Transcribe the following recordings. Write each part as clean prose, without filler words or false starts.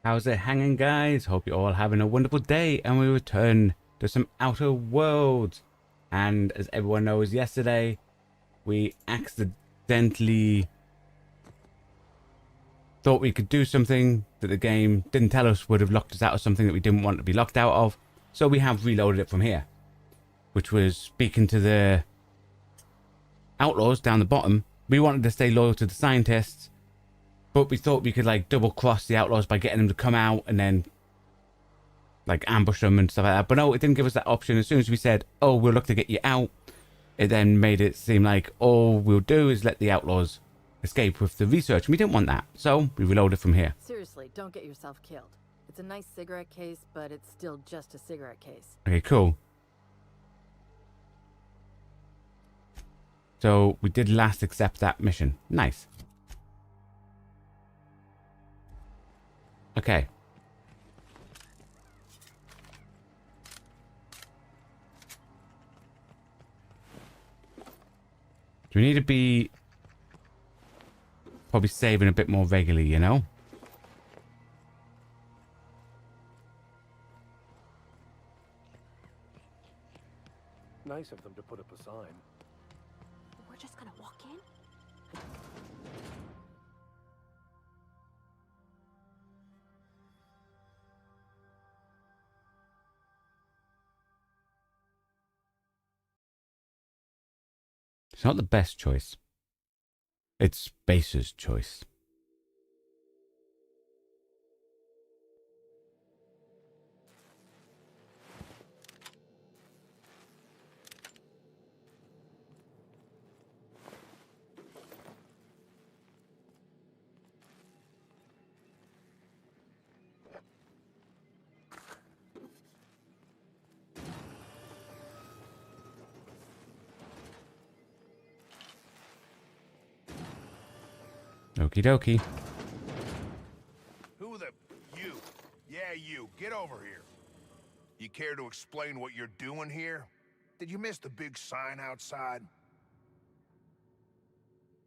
How's it hanging, guys? Hope you're all having a wonderful day, and we return to some Outer Worlds. And as everyone knows, yesterday we accidentally thought we could do something that the game didn't tell us would have locked us out of something that we didn't want to be locked out of. So we have reloaded it from here, which was speaking to the outlaws down the bottom. We wanted to stay loyal to the scientists, but we thought we could like double cross the outlaws by getting them to come out and then like ambush them and stuff like that. But no, it didn't give us that option. As soon as we said, oh, we'll look to get you out, it then made it seem like all we'll do is let the outlaws escape with the research. And we didn't want that. So we reloaded from here. Seriously, don't get yourself killed. It's a nice cigarette case, but it's still just a cigarette case. Okay, cool. So we did last accept that mission. Nice. Okay. Do we need to be probably saving a bit more regularly, you know? Nice of them to put up a sign. We're just gonna walk in? It's not the best choice. It's Spacer's choice. Okie dokie. Who the... You. Yeah, you. Get over here. You care to explain what you're doing here? Did you miss the big sign outside?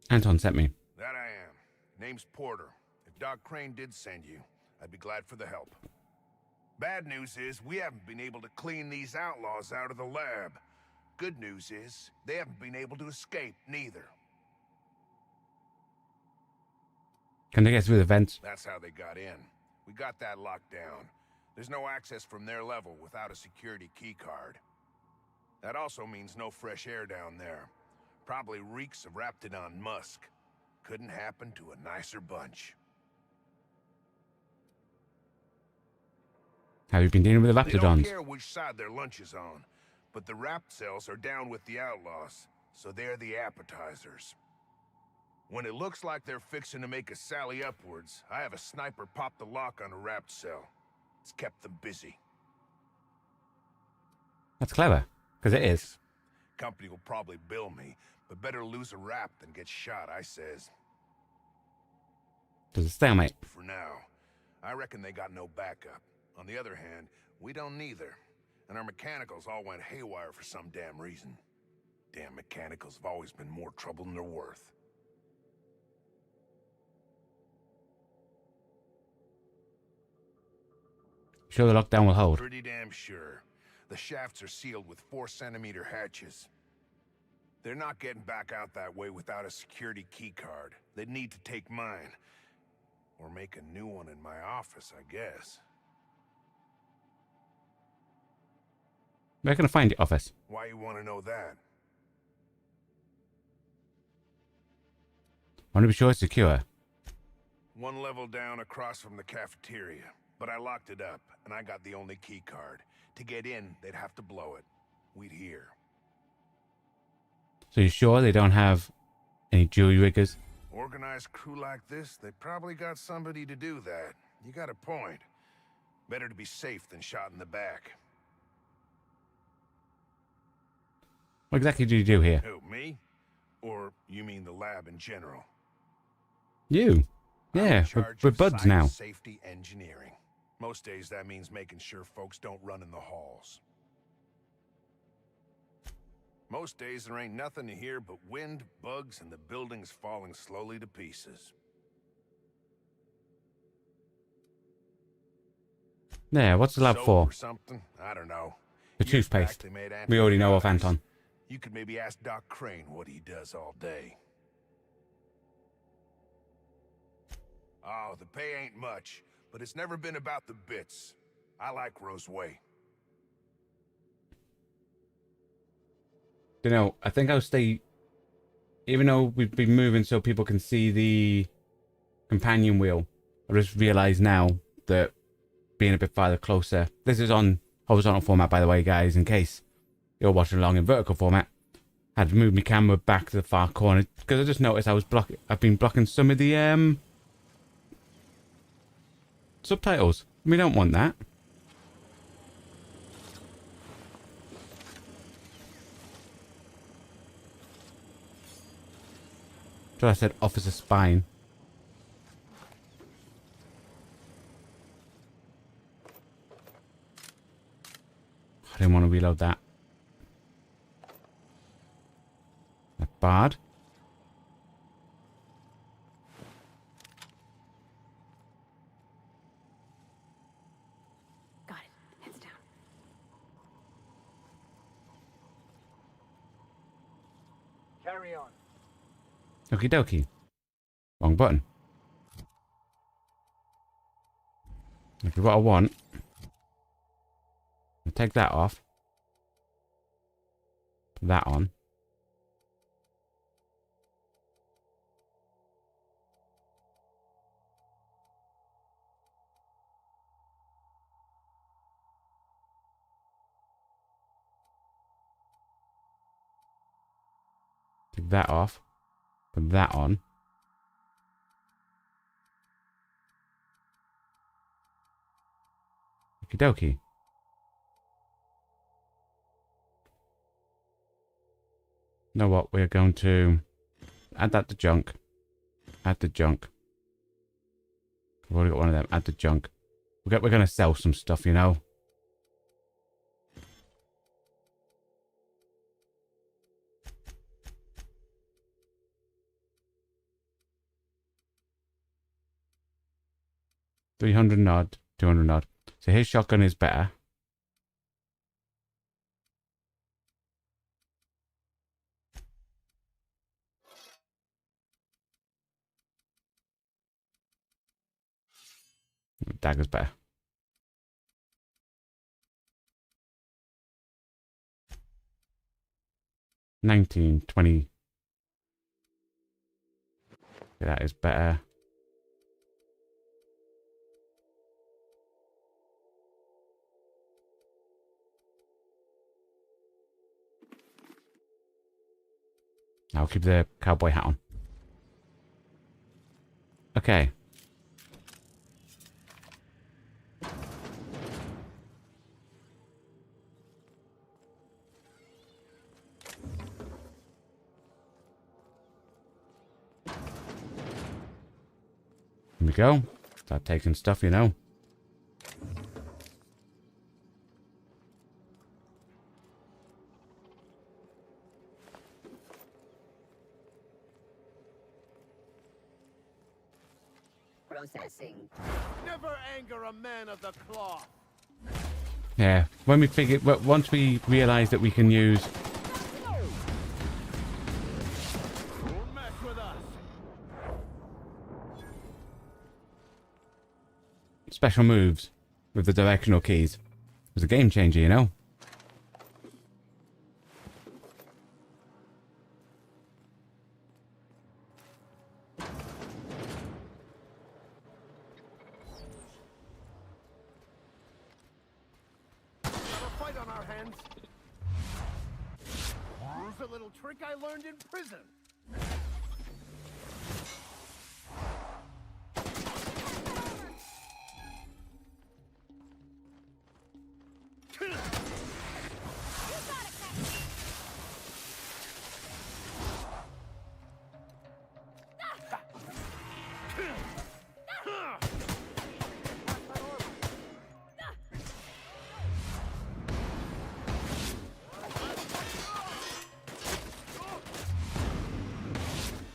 Anton sent me. That I am. Name's Porter. If Doc Crane did send you, I'd be glad for the help. Bad news is, we haven't been able to clean these outlaws out of the lab. Good news is, they haven't been able to escape, neither. Can they get through the vents? That's how they got in. We got that locked down. There's no access from their level without a security keycard. That also means no fresh air down there. Probably reeks of Raptidon musk. Couldn't happen to a nicer bunch. Have you been dealing with the They don't Raptidons? care which side their lunch is on, but the Rapt cells are down with the outlaws, so they're the appetizers. When it looks like they're fixing to make a sally upwards, I have a sniper pop the lock on a Rapt cell. It's kept them busy. That's clever, because it is. Company will probably bill me, but better lose a Rapt than get shot, I says. Does it stalemate? For now, I reckon they got no backup. On the other hand, we don't neither. And our mechanicals all went haywire for some damn reason. Damn mechanicals have always been more trouble than they're worth. Sure the lockdown will hold. Pretty damn sure. The shafts are sealed with 4-centimeter hatches. They're not getting back out that way without a security keycard. They'd need to take mine. Or make a new one in my office, I guess. Where can I find the office? Why you want to know that? I want to be sure it's secure. One level down across from the cafeteria. But I locked it up, and I got the only key card. To get in, they'd have to blow it. We'd hear. So you sure they don't have any jury riggers? Organized crew like this, they probably got somebody to do that. You got a point. Better to be safe than shot in the back. What exactly do you do here? Who, me? Or you mean the lab in general? You. I'm in Yeah, charge we're of buds now. science, safety engineering. Most days that means making sure folks don't run in the halls. Most days there ain't nothing to hear but wind, bugs, and the buildings falling slowly to pieces. Yeah, what's the lab Soap for? or something? I don't know. The Years back, toothpaste. they made We already know of antibiotics. Anton. You could maybe ask Doc Crane what he does all day. Oh, the pay ain't much, but it's never been about the bits. I like Roseway. You know, I think I'll stay... Even though we've been moving so people can see the companion wheel, I just realised now that being a bit farther closer... This is on horizontal format, by the way, guys, in case you're watching along in vertical format. I had to move my camera back to the far corner because I just noticed I've been blocking some of the subtitles. We don't want that. So I said Officer Spine. I didn't want to reload that. That bad. Got it. Heads down. Carry on. Okie dokie. Wrong button. Okay, what I want. I'll take that off. Put that on. Take that off. Put that on. Okie dokie. You know what? We're going to add that to junk. Add the junk. I've already got one of them. Add the junk. We're going to sell some stuff, you know. $300 odd, $200 odd. So his shotgun is better. Dagger's better. $19, $20. Okay, that is better. I'll keep the cowboy hat on. Okay. Here we go. Start taking stuff, you know. Processing. Never anger a man of the cloth. Yeah. When we figure, once we realize that we can use Don't mess with us. special moves with the directional keys, it was a game changer, you know. Have a fight on our hands. Use a little trick I learned in prison.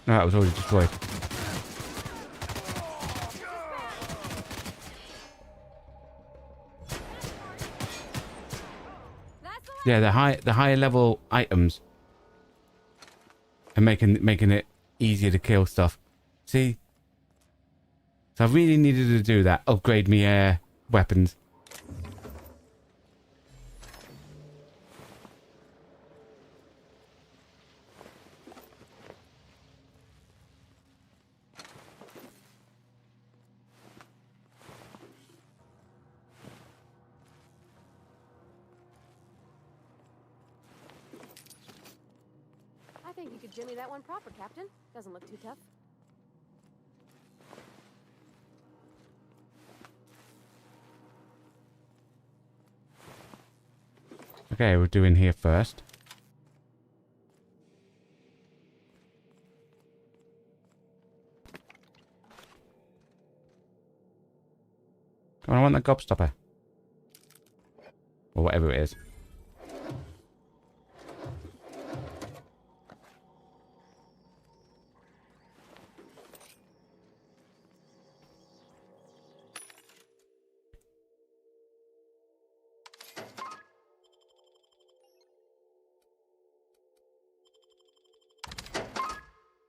No, that was already destroyed. Yeah, the higher level items and making it easier to kill stuff. See? So I really needed to do that. Upgrade me weapons. I think you could jimmy that one proper, Captain. Doesn't look too tough. Okay, we're doing here first. Come on, I want the gobstopper. Or whatever it is.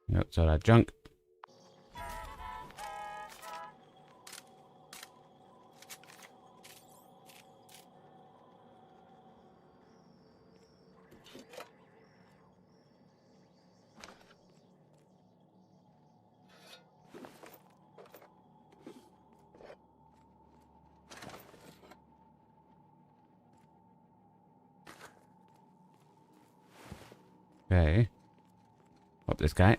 Nope, so that junk. Okay. Up this guy.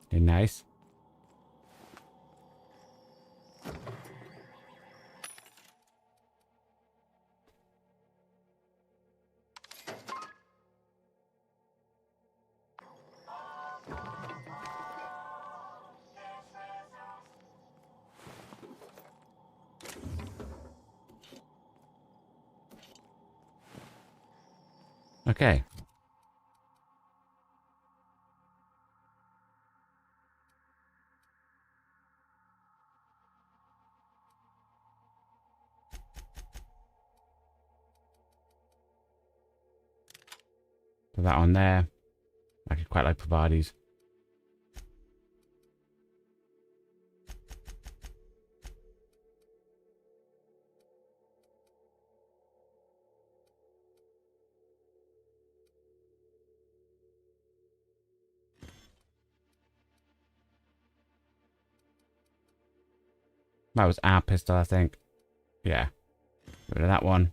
Okay, nice. Okay. Put that on there. I could quite like Pavardis. That was our pistol, I think. Yeah. Get rid of that one.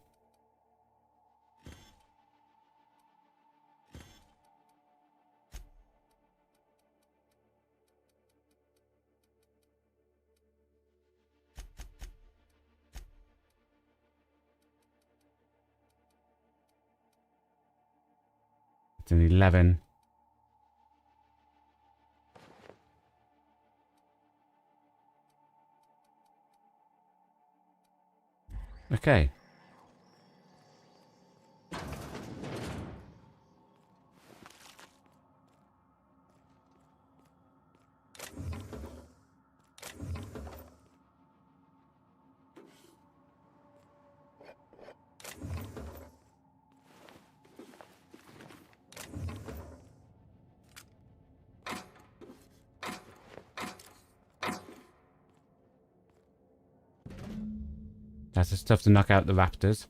It's an 11. Okay. That's the stuff to knock out the raptors.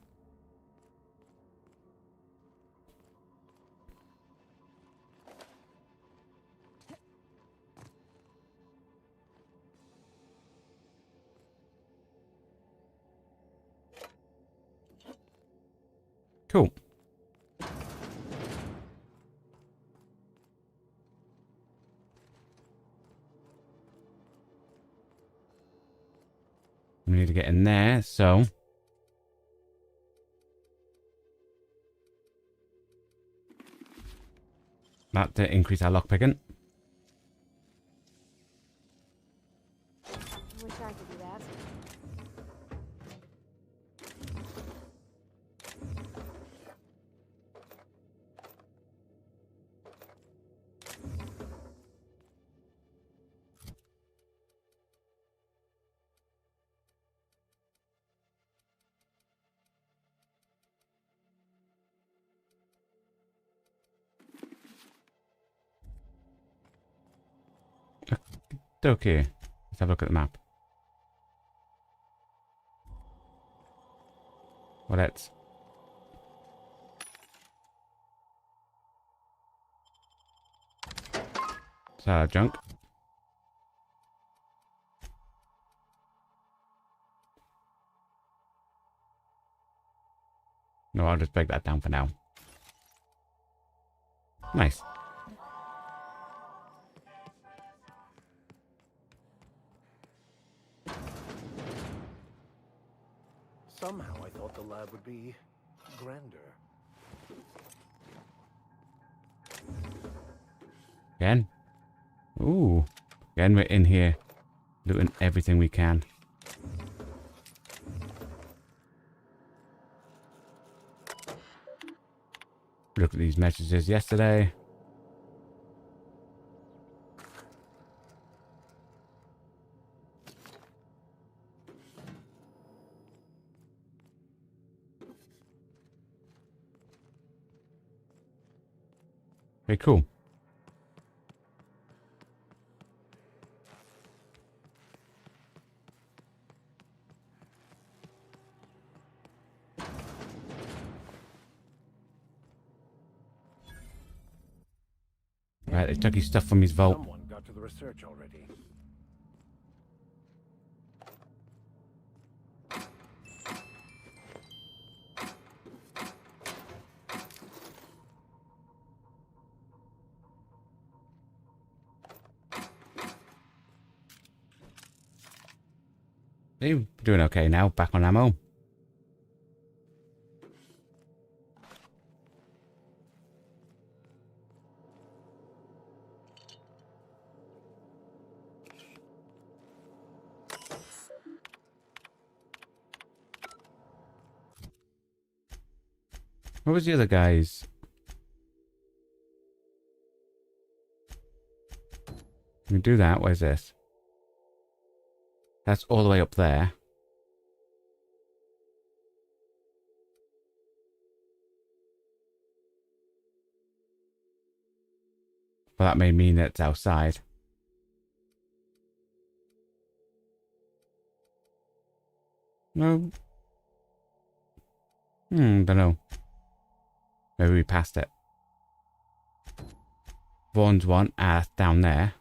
Cool. We need to get in there, so... that to increase our lockpicking. Wish I could do that. Okay. Let's have a look at the map. What else? Junk. No, I'll just break that down for now. Nice. Somehow I thought the lab would be grander. Again? Ooh. Again, we're in here. Looting everything we can. Look at these messages yesterday. Very cool. Right, they took his stuff from his vault. Someone got to the research already. They're doing okay now. Back on ammo. What was the other guys? Can we do that? Where's this? That's all the way up there. Well, that may mean that it's outside. No. Don't know. Maybe we passed it. Vaughn's one. Ah, that's down there.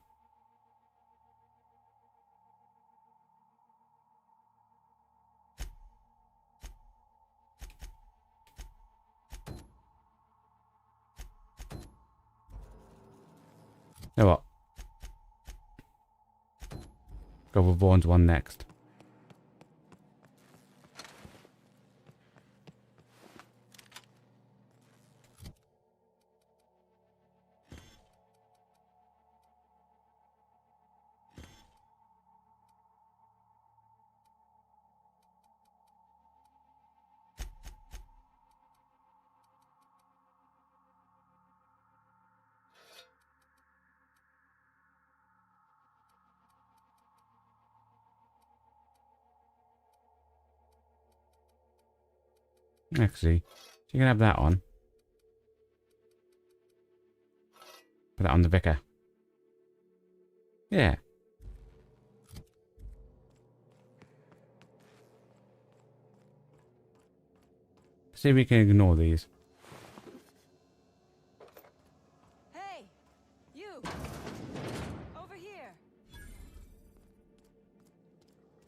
You know what? Go with Vaughn's one next. Actually, you can have that on. Put that on the Vicar. Yeah. See if we can ignore these. Hey, you! Over here!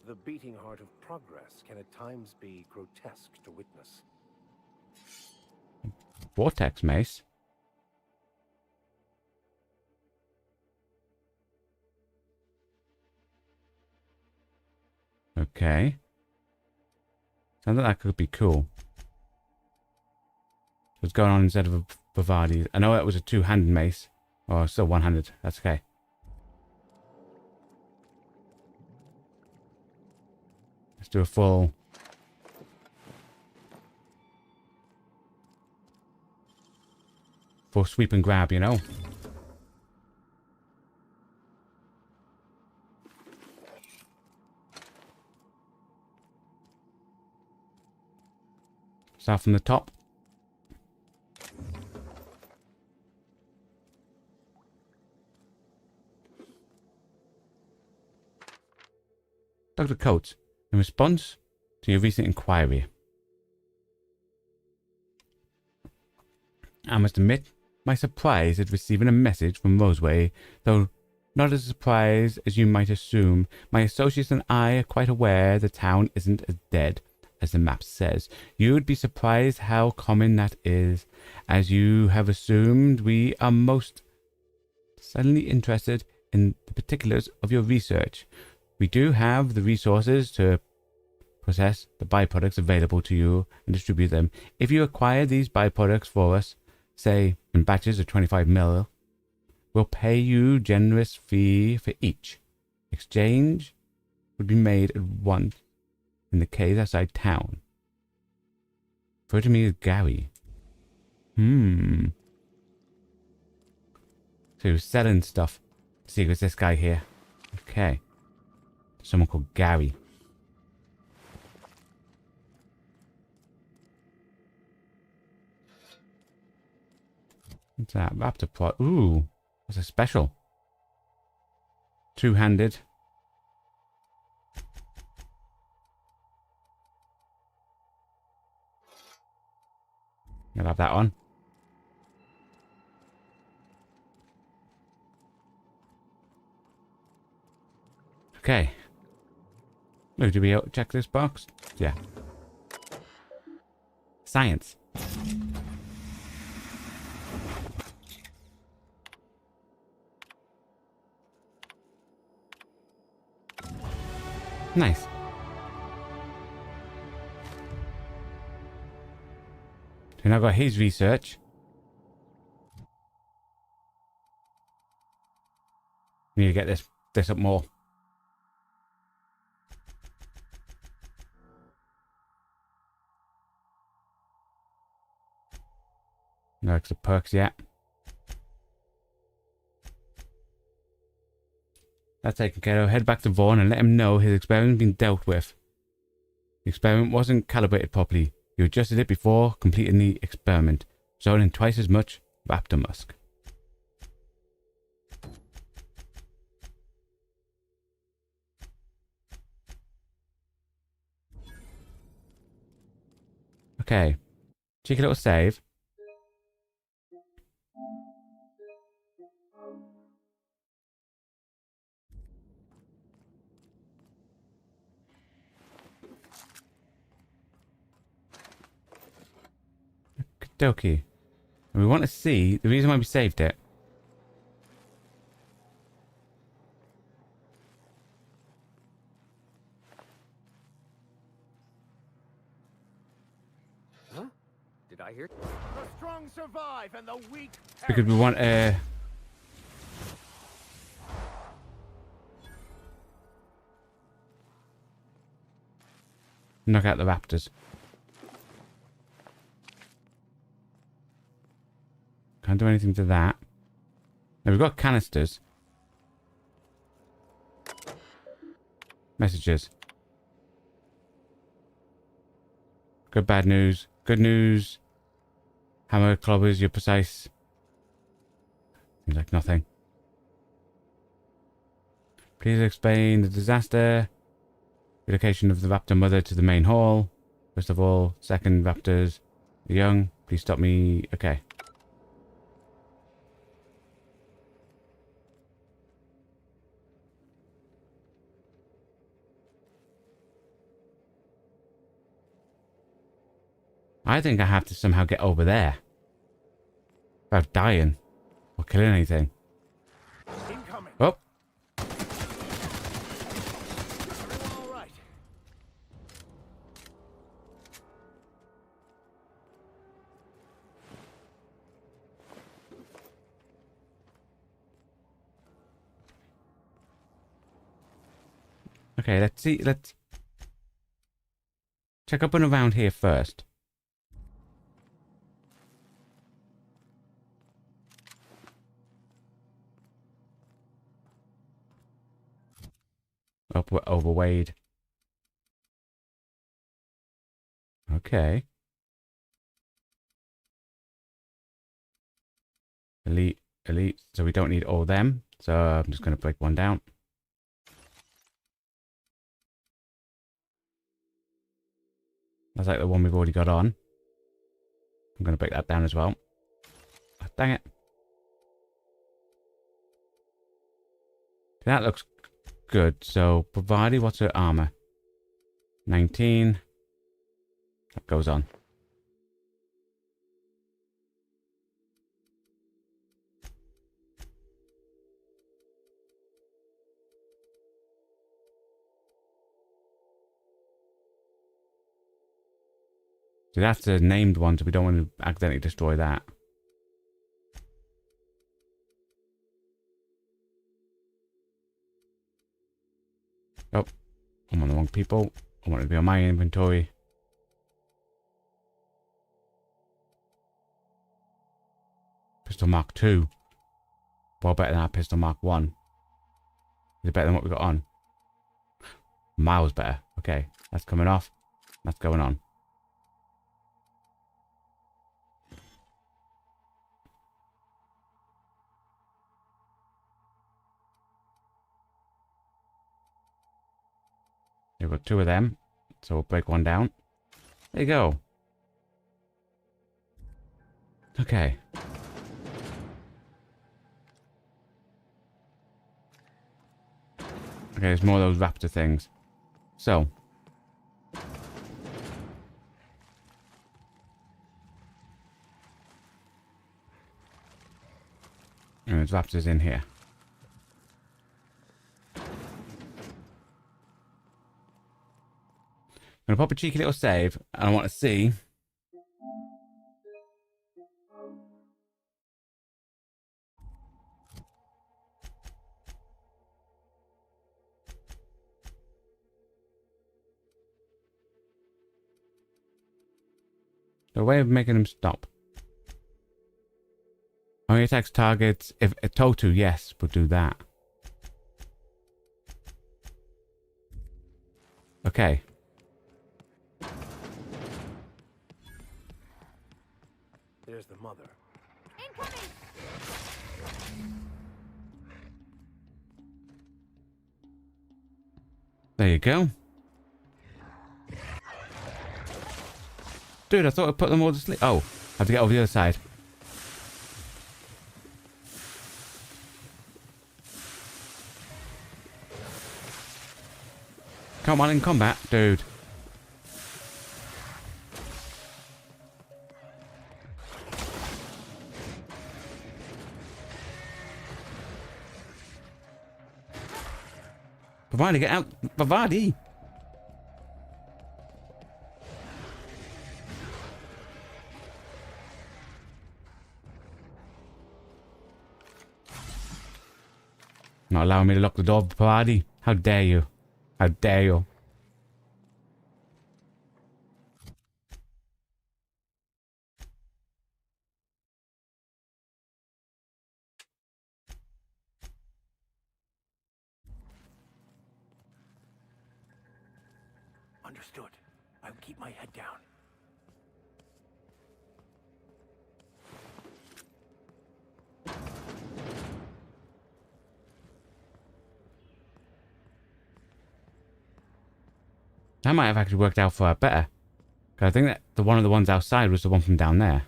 The beating heart of progress can at times be grotesque to witness. Vortex mace. Okay. Sounds like that could be cool. What's going on instead of a Bavardi? I know it was a two-handed mace. Or still one-handed. That's okay. Let's do a full... full sweep and grab, you know? Start from the top. Dr. Coates, in response to your recent inquiry, I must admit my surprise at receiving a message from Roseway, though not as surprised as you might assume. My associates and I are quite aware the town isn't as dead as the map says. You'd be surprised how common that is. As you have assumed, we are most suddenly interested in the particulars of your research. We do have the resources to process the byproducts available to you and distribute them. If you acquire these byproducts for us, say in batches of 25 mil, we'll pay you generous fee for each. Exchange would be made at once in the cave outside town. Refer to me as Gary. So he was selling stuff. See, it was this guy here. Okay. Someone called Gary. What's that? Raptor plot. Ooh. That's a special. Two-handed. I'll have that on. Okay. Look, do we check this box? Yeah. Science. Nice. So now got his research. Need to get this up more. No extra perks yet. That's taken care of. Head back to Vaughn and let him know his experiment has been dealt with. The experiment wasn't calibrated properly. You adjusted it before completing the experiment, resulting in twice as much raptor musk. Okay. Cheeky little save. Okie. And we want to see the reason why we saved it. Huh? Did I hear? The strong survive and the weak perish. Because we want to knock out the raptors. Can't do anything to that. Now we've got canisters. Messages. Good, bad news. Good news. Hammer clobbers, you're precise. Seems like nothing. Please explain the disaster. Relocation of the raptor mother to the main hall. First of all, second, raptors. The young. Please stop me. Okay. I think I have to somehow get over there. Without dying. Or killing anything. Incoming. Oh. All right. Okay, let's see. Let's check up and around here first. Oh, we're overweighed. Okay. Elite, elite. So we don't need all them. So I'm just going to break one down. That's like the one we've already got on. I'm going to break that down as well. Oh, dang it. That looks good. So, Bavadi, what's her armor? 19. That goes on. So that's the named one, so we don't want to accidentally destroy that. Oh, I'm on the wrong people. I want it to be on my inventory. Pistol Mark 2. Well better than our Pistol Mark 1. Is it better than what we got on? Miles better. Okay, that's coming off. That's going on. We've got 2 of them, so we'll break one down. There you go. Okay. Okay, there's more of those raptor things. So. And there's raptors in here. I'm going to pop a cheeky little save, and I want to see... the way of making them stop. Only attacks targets if told to, yes, we'll do that. Okay. There's the mother. Incoming! There you go. Dude, I thought I put them all to sleep. Oh, I have to get over the other side. Come on in combat, dude. Bavadi, get out. Bavadi. Not allowing me to lock the door, Bavadi. How dare you? How dare you? Understood. I'll keep my head down. That might have actually worked out for her better. Because I think that the one of the ones outside was the one from down there.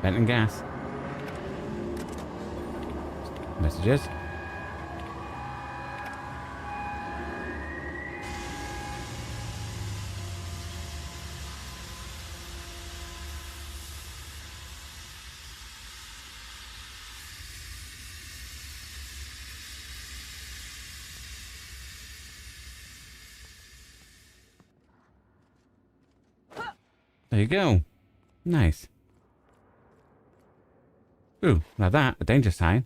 Vent and gas. Messages. There you go. Nice. Ooh, now that, a danger sign.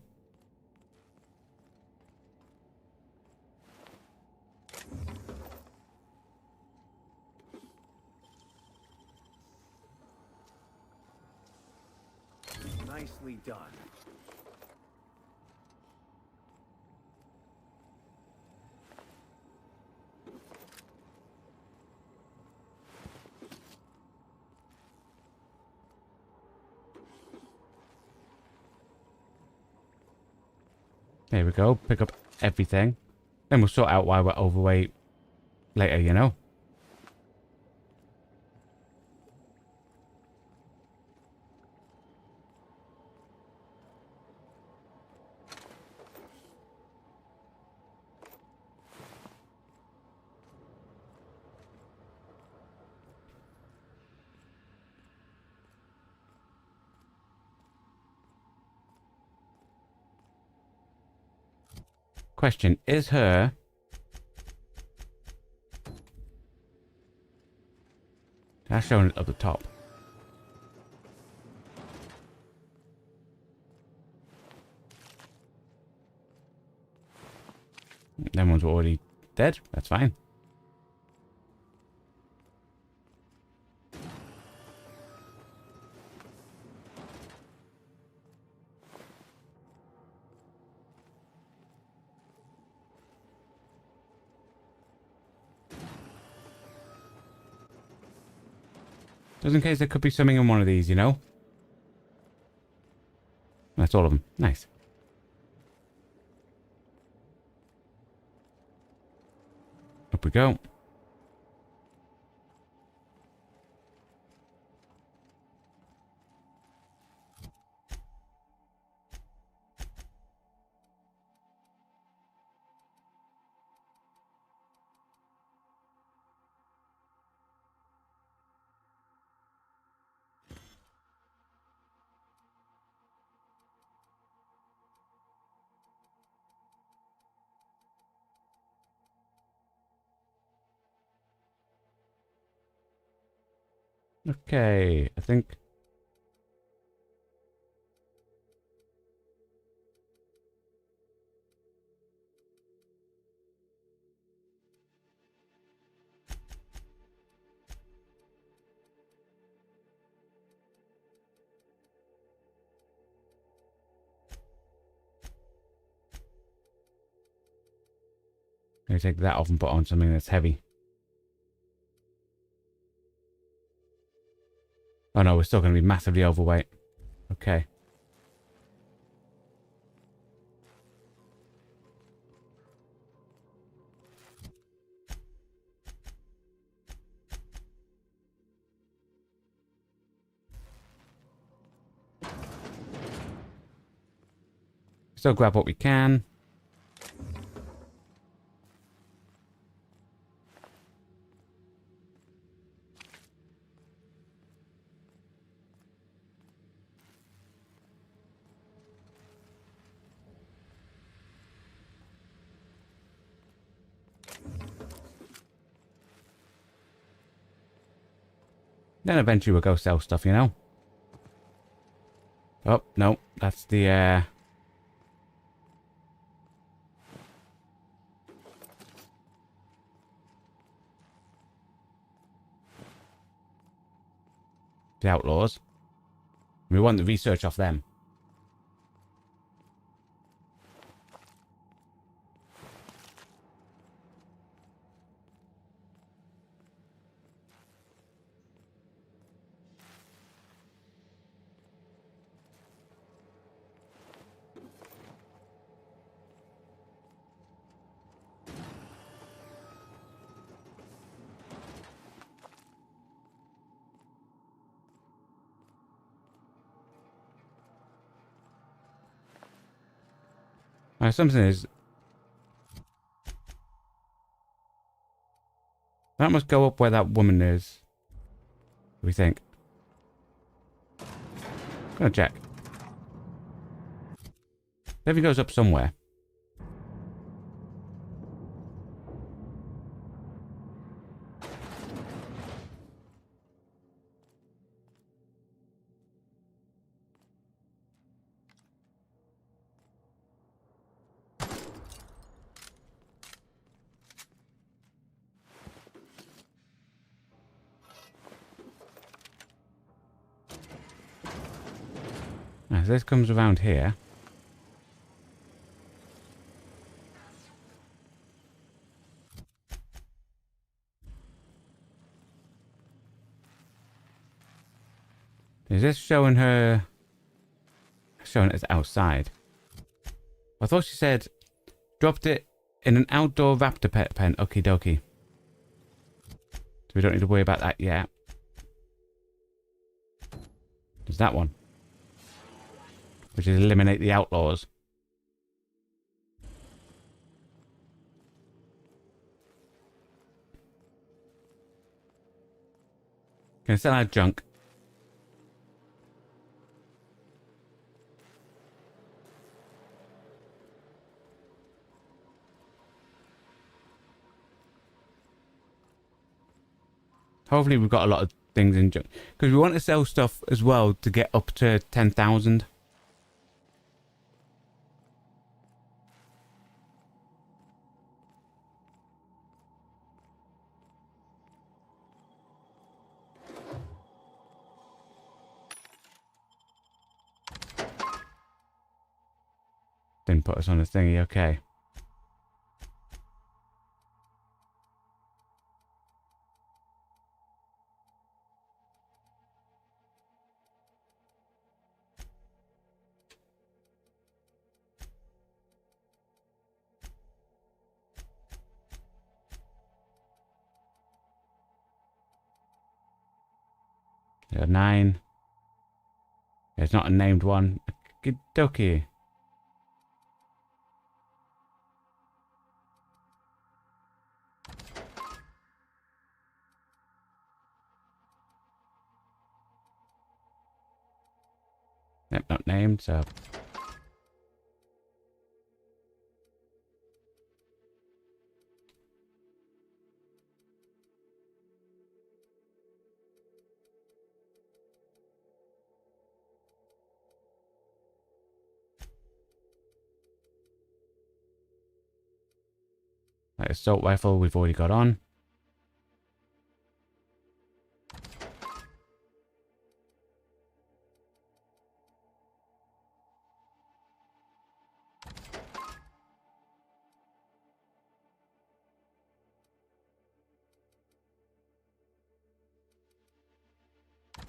Nicely done. There we go. Pick up everything. Then we'll sort out why we're overweight later, you know? Question, is her... That's showing it up the top. Them ones were already dead. That's fine. Just in case there could be something in one of these, you know? That's all of them. Nice. Up we go. Okay, I think... Let me take that off and put on something that's heavy. Oh no, we're still going to be massively overweight. Okay. Still grab what we can. Then eventually we'll go sell stuff, you know? Oh, no. That's the, the outlaws. We want the research off them. Something is... That must go up where that woman is. What do we think? Gonna check. Maybe it goes up somewhere. As this comes around here. Is this showing her... Showing it as outside? I thought she said dropped it in an outdoor raptor pet pen. Okie dokie. So we don't need to worry about that yet. There's that one. Which is eliminate the outlaws. Gonna sell our junk. Hopefully we've got a lot of things in junk. Because we want to sell stuff as well to get up to 10,000. Didn't put us on a thingy, okay. There are 9. There's not a named one. Okie dokie. Yep, not named, so. Like assault rifle, we've already got on.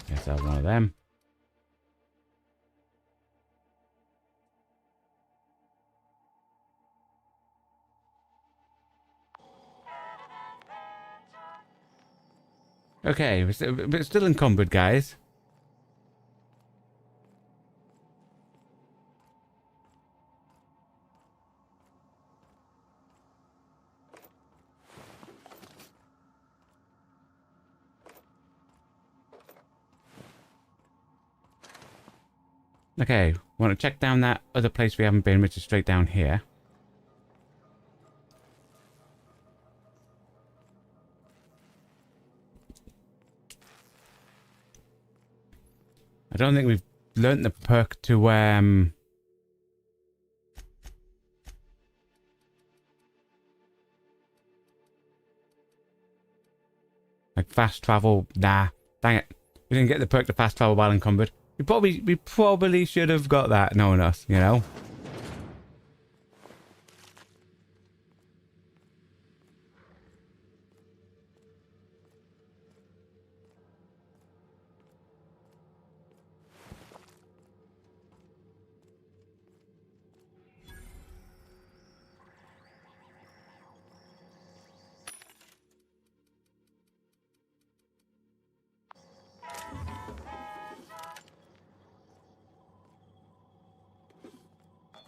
Guess that was one of them. Okay, we're still encumbered, guys. Okay, want to check down that other place we haven't been, which is straight down here. I don't think we've learnt the perk to like fast travel. Nah, dang it. We didn't get the perk to fast travel while encumbered. We probably should have got that, knowing us, you know?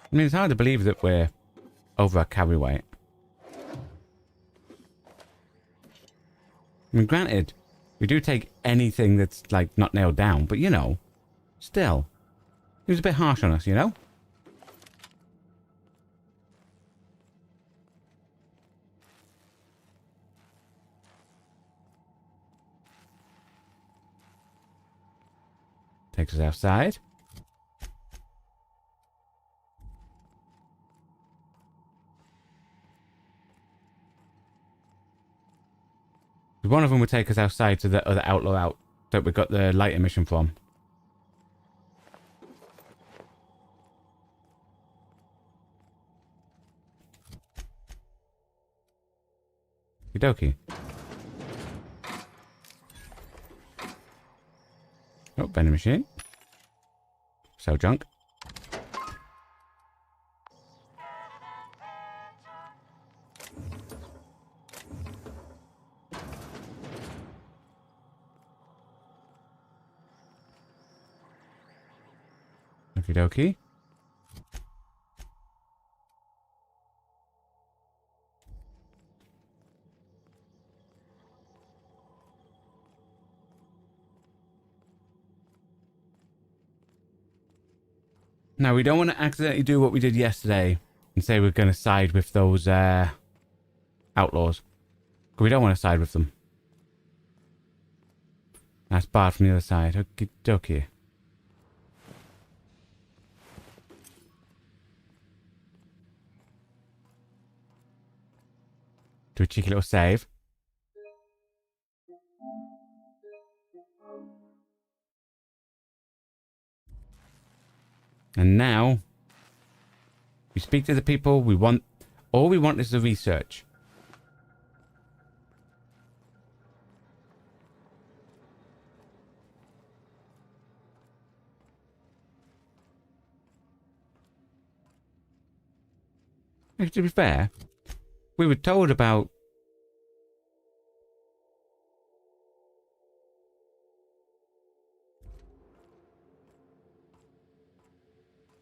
I mean, it's hard to believe that we're over our carry weight. I mean, granted, we do take anything that's, like, not nailed down, but, you know, still. He was a bit harsh on us, you know? Takes us outside. One of them would take us outside to the other outlaw out that we got the light emission from. Okie dokie. Oh, vending machine. Sell junk. Okie dokie. Now, we don't want to accidentally do what we did yesterday and say we're going to side with those outlaws. We don't want to side with them. That's barred from the other side. Okie dokie. Do a cheeky little save. And now, we speak to the people we want. All we want is the research. To be fair, we were told about...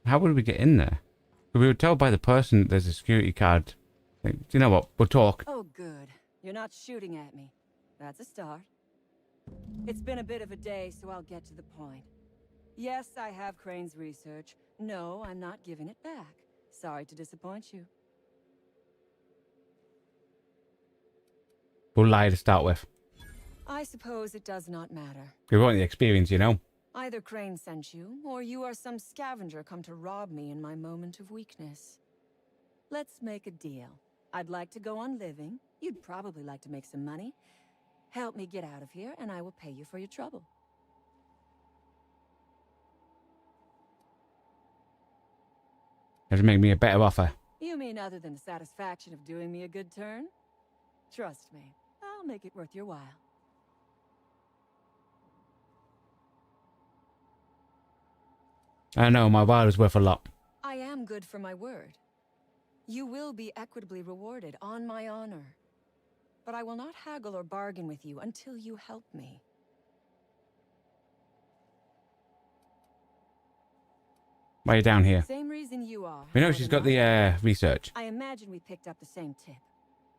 How would we get in there? We were told by the person that there's a security card. Like, you know what? We'll talk. Oh, good. You're not shooting at me. That's a start. It's been a bit of a day, so I'll get to the point. Yes, I have Crane's research. No, I'm not giving it back. Sorry to disappoint you. We'll lie to start with. I suppose it does not matter. We want the experience, you know. Either Crane sent you, or you are some scavenger come to rob me in my moment of weakness. Let's make a deal. I'd like to go on living. You'd probably like to make some money. Help me get out of here, and I will pay you for your trouble. That'd make me a better offer. You mean other than the satisfaction of doing me a good turn? Trust me, I'll make it worth your while. I know, my while is worth a lot. I am good for my word. You will be equitably rewarded, on my honor. But I will not haggle or bargain with you until you help me. Why are you down here? Same reason you are. We know she's got the research. I imagine we picked up the same tip.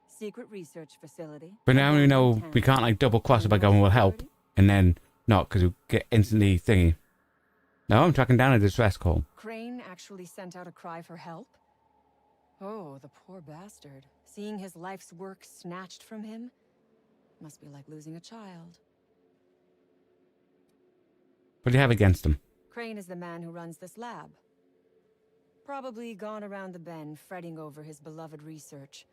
Secret research facility. But now we know we can't like double cross by going, we'll help. And then not, because we'll get instantly thingy. No, I'm tracking down a distress call. Crane actually sent out a cry for help? Oh, the poor bastard. Seeing his life's work snatched from him? Must be like losing a child. What do you have against him? Crane is the man who runs this lab. Probably gone around the bend fretting over his beloved research.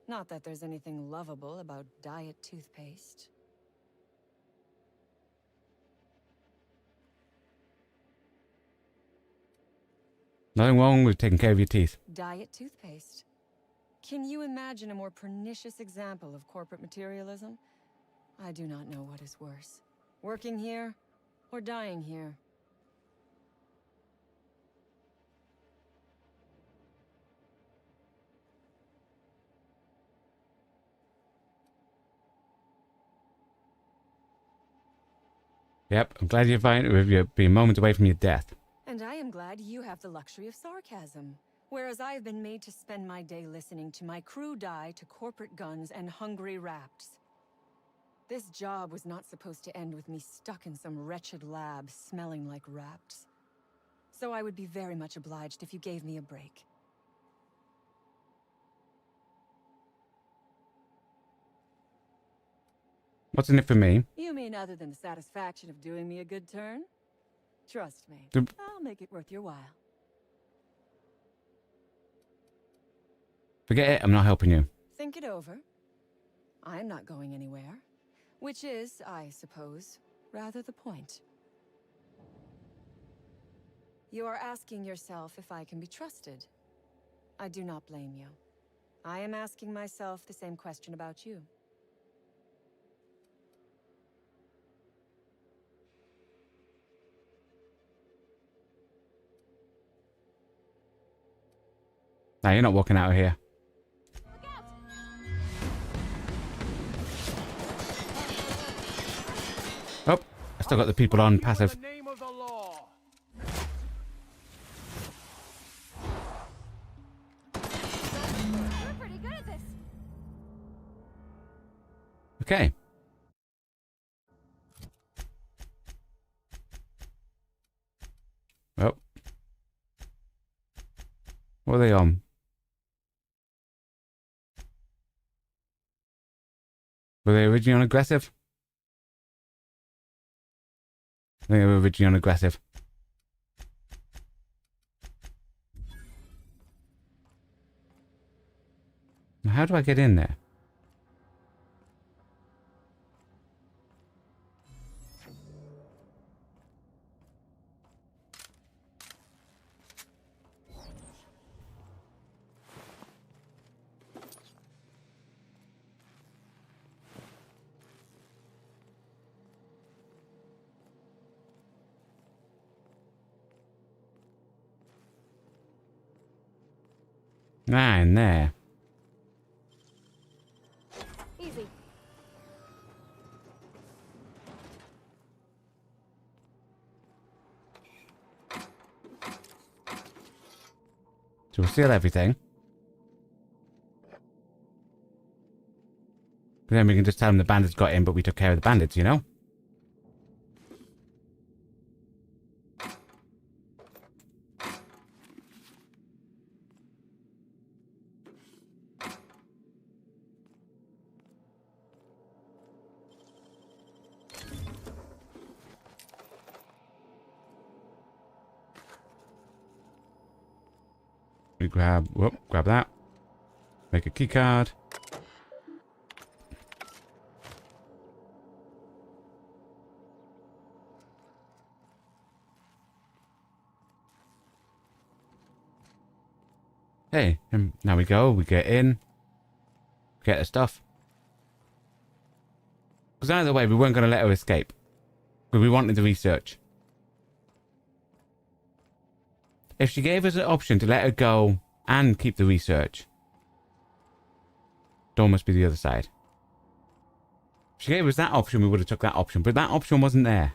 Not that there's anything lovable about diet toothpaste. Nothing wrong with taking care of your teeth. Diet toothpaste. Can you imagine a more pernicious example of corporate materialism? I do not know what is worse. Working here, or dying here. Yep, I'm glad you're fine with you being moments away from your death. And I am glad you have the luxury of sarcasm. Whereas I have been made to spend my day listening to my crew die to corporate guns and hungry rats. This job was not supposed to end with me stuck in some wretched lab smelling like rats. So I would be very much obliged if you gave me a break. What's in it for me? You mean other than the satisfaction of doing me a good turn? Trust me, I'll make it worth your while. Forget it, I'm not helping you. Think it over. I'm not going anywhere. Which is, I suppose, rather the point. You are asking yourself if I can be trusted. I do not blame you. I am asking myself the same question about you. Nah, you're not walking out of here. Oh, I still got the people on passive. In the name of the law. Okay. Oh. What are they on? Were they originally on aggressive? I think they were originally on aggressive. Now, how do I get in there? Ah, in there. Easy. So we'll seal everything. Then we can just tell them the bandits got in, but we took care of the bandits, you know? We grab, whoop, grab that. Make a key card. Hey, now we go, we get in. Get her stuff. Because either way, we weren't going to let her escape. But we wanted the research. If she gave us an option to let her go and keep the research, door must be the other side. If she gave us that option, we would have took that option. But that option wasn't there.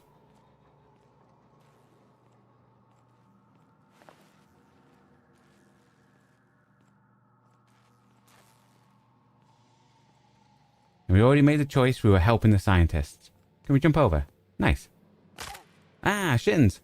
And we already made the choice. We were helping the scientists. Can we jump over? Nice. Ah, shins.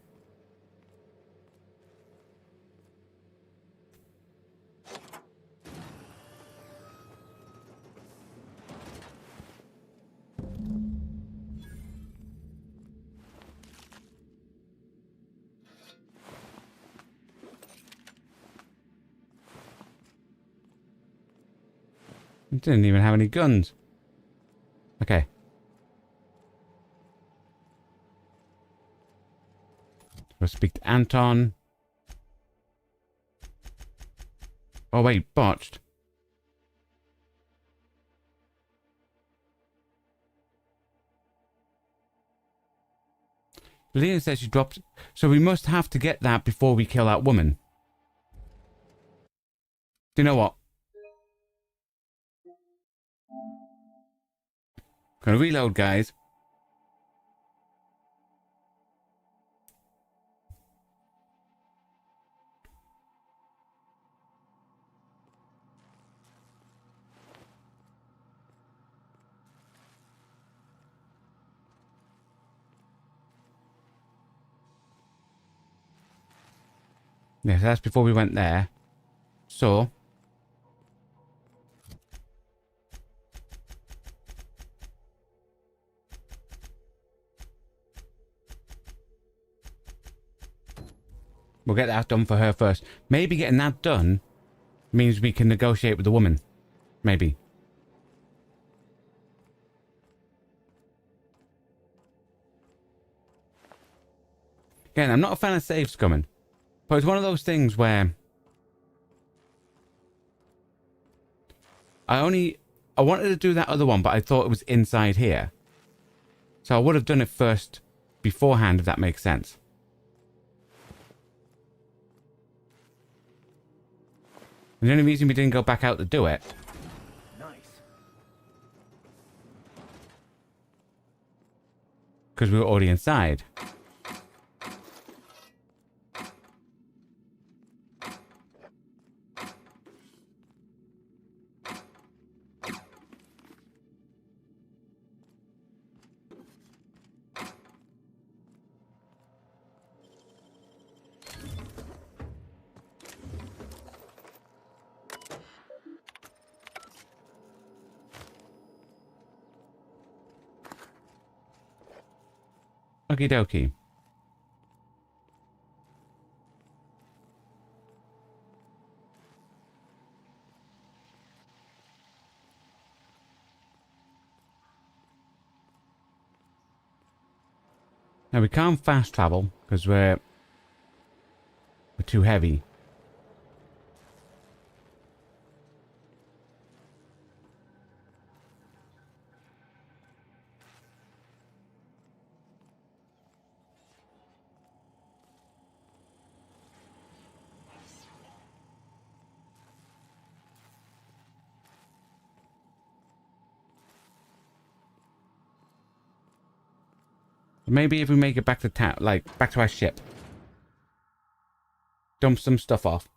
It didn't even have any guns. Okay. We'll speak to Anton. Oh wait, botched. Lena says she dropped... So we must have to get that before we kill that woman. Do you know what? Gonna reload, guys. Yes, that's before we went there. So... we'll get that done for her first. Maybe getting that done means we can negotiate with the woman. Maybe. Again, I'm not a fan of save scumming. But it's one of those things where... I wanted to do that other one, but I thought it was inside here. So I would have done it first beforehand, if that makes sense. And the only reason we didn't go back out to do it... Nice. because we were already inside. Okie dokie. Now we can't fast travel because we're too heavy. Maybe if we make it back to town, like back to our ship, dump some stuff off.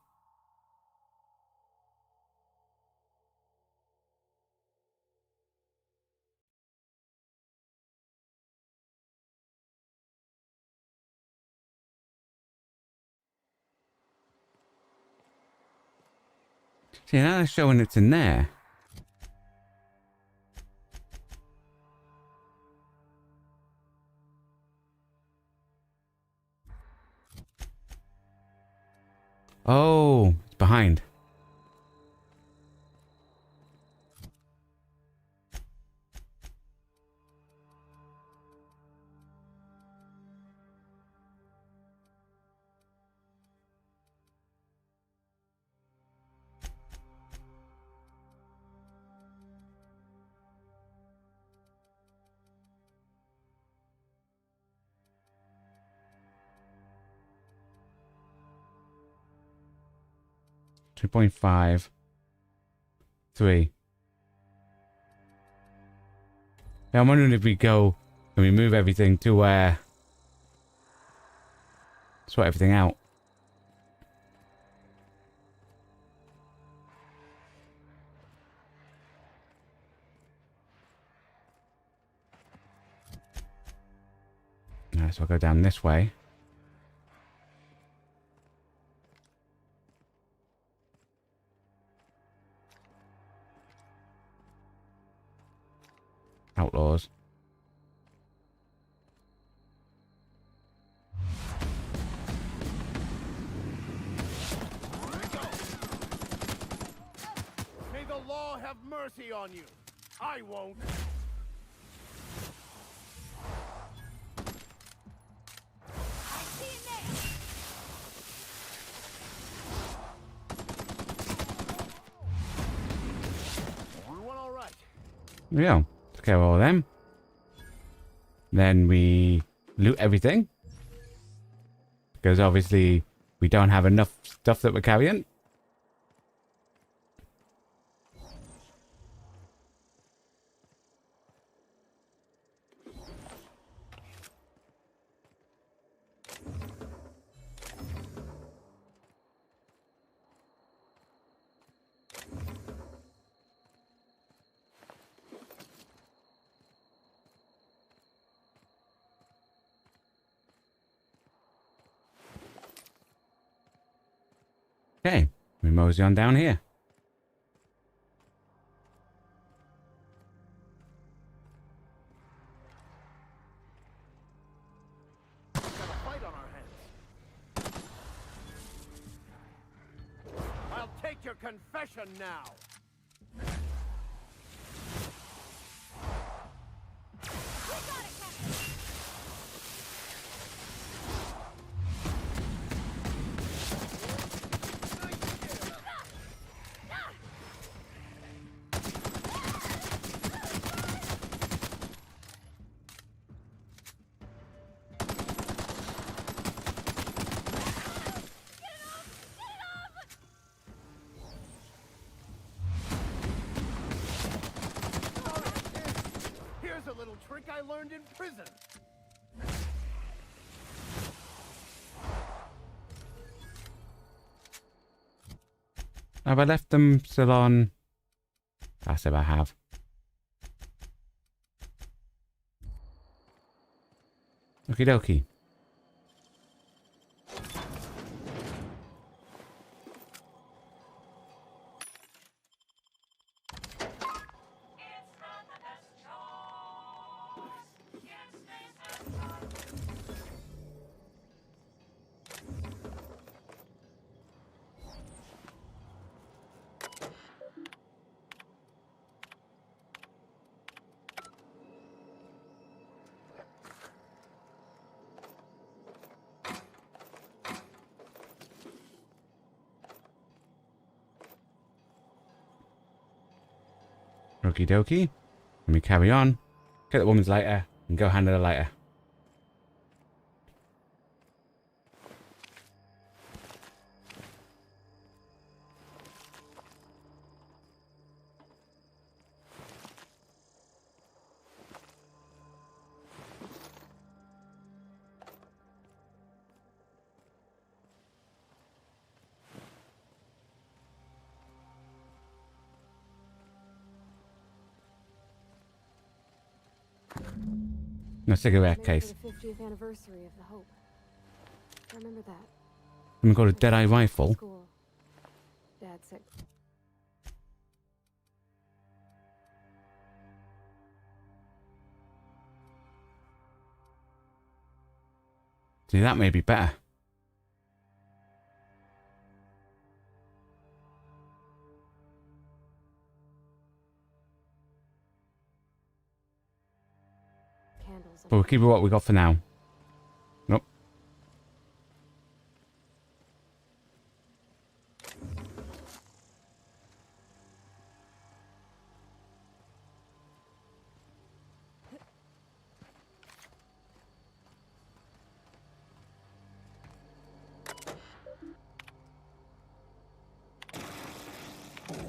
See, now they're showing it's in there. Oh, it's behind. Two 2.5. 3. Now I'm wondering if we go and we move everything to where sort everything out. So I'll go down this way. Outlaws. May the law have mercy on you. I won't. Everyone all right? Yeah. Let's get all of them. Then we loot everything. Because obviously we don't have enough stuff that we're carrying. Okay, we mosey on down here. Got a fight on our hands. I'll take your confession now. Here's a little trick I learned in prison. Have I left them still on? That's if I have. Okie dokie. Okie dokie. Let me carry on. Get the woman's lighter and go hand her the lighter. No cigarette Made case. for the 50th anniversary of the Hope. I remember that. Let me go to Deadeye Rifle. School. Dad said. See, that may be better. Candles. But we'll keep it what we got for now. Nope.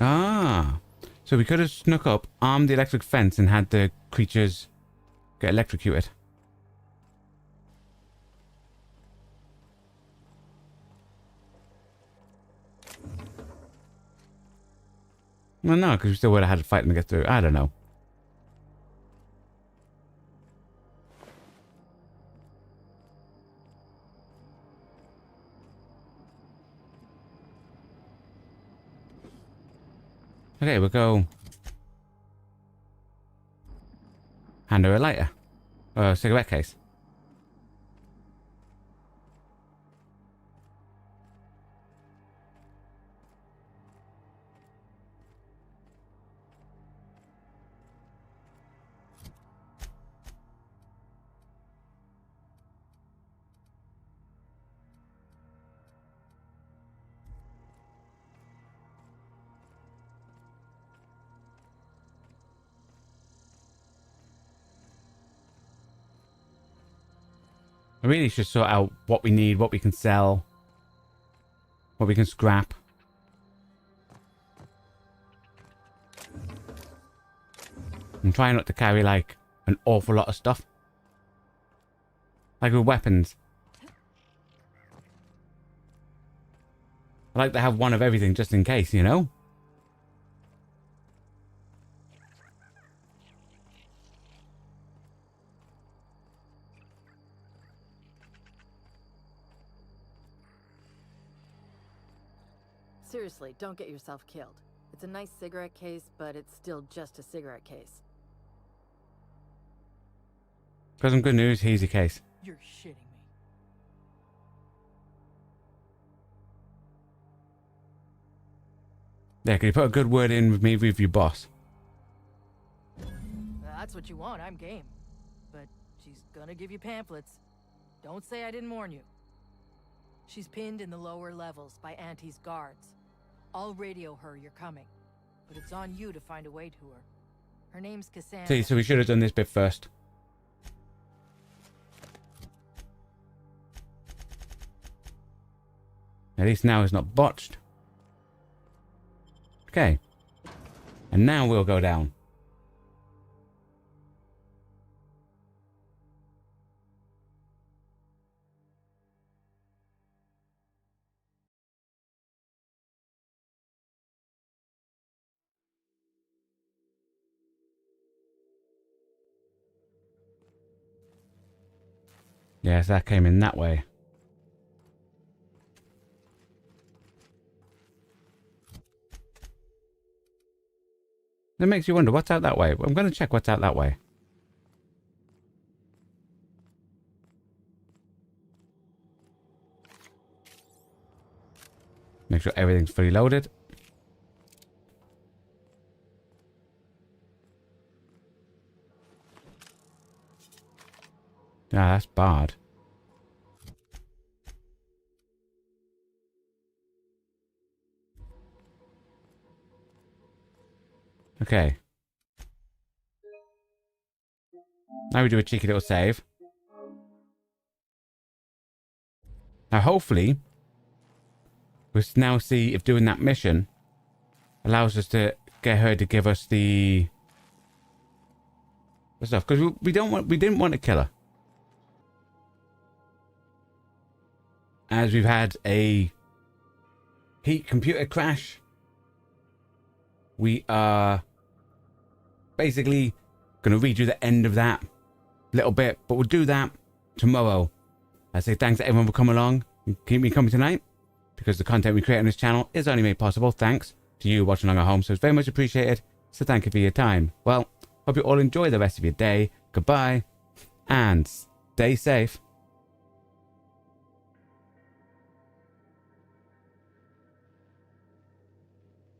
Ah. So we could have snuck up, armed the electric fence, and had the creatures get electrocuted. Well, no, because we still would have had to fight them to get through. I don't know. Okay, we'll go hand her a lighter. Or a cigarette case. I really should sort out what we need, what we can sell, what we can scrap. I'm trying not to carry, like, an awful lot of stuff. Like with weapons. I like to have one of everything just in case, you know? Seriously, don't get yourself killed. It's a nice cigarette case, but it's still just a cigarette case. Got some good news, here's your case. You're shitting me. Yeah, can you put a good word in with me with your boss? That's what you want, I'm game. But she's gonna give you pamphlets. Don't say I didn't warn you. She's pinned in the lower levels by Auntie's guards. I'll radio her you're coming, but it's on you to find a way to her. Her name's Cassandra. See, so we should have done this bit first. At least now it's not botched. Okay. And now we'll go down. Yes, that came in that way. That makes you wonder what's out that way. I'm going to check what's out that way. Make sure everything's fully loaded. Ah, that's barred. Okay. Now we do a cheeky little save. Now hopefully, we'll now see if doing that mission allows us to get her to give us the stuff. Because we didn't want to kill her. As we've had a heat computer crash, we are basically going to redo the end of that little bit, but we'll do that tomorrow. I say thanks to everyone for coming along and keep me company tonight, because the content we create on this channel is only made possible thanks to you watching along at home, so it's very much appreciated. So thank you for your time. Well, hope you all enjoy the rest of your day. Goodbye and stay safe.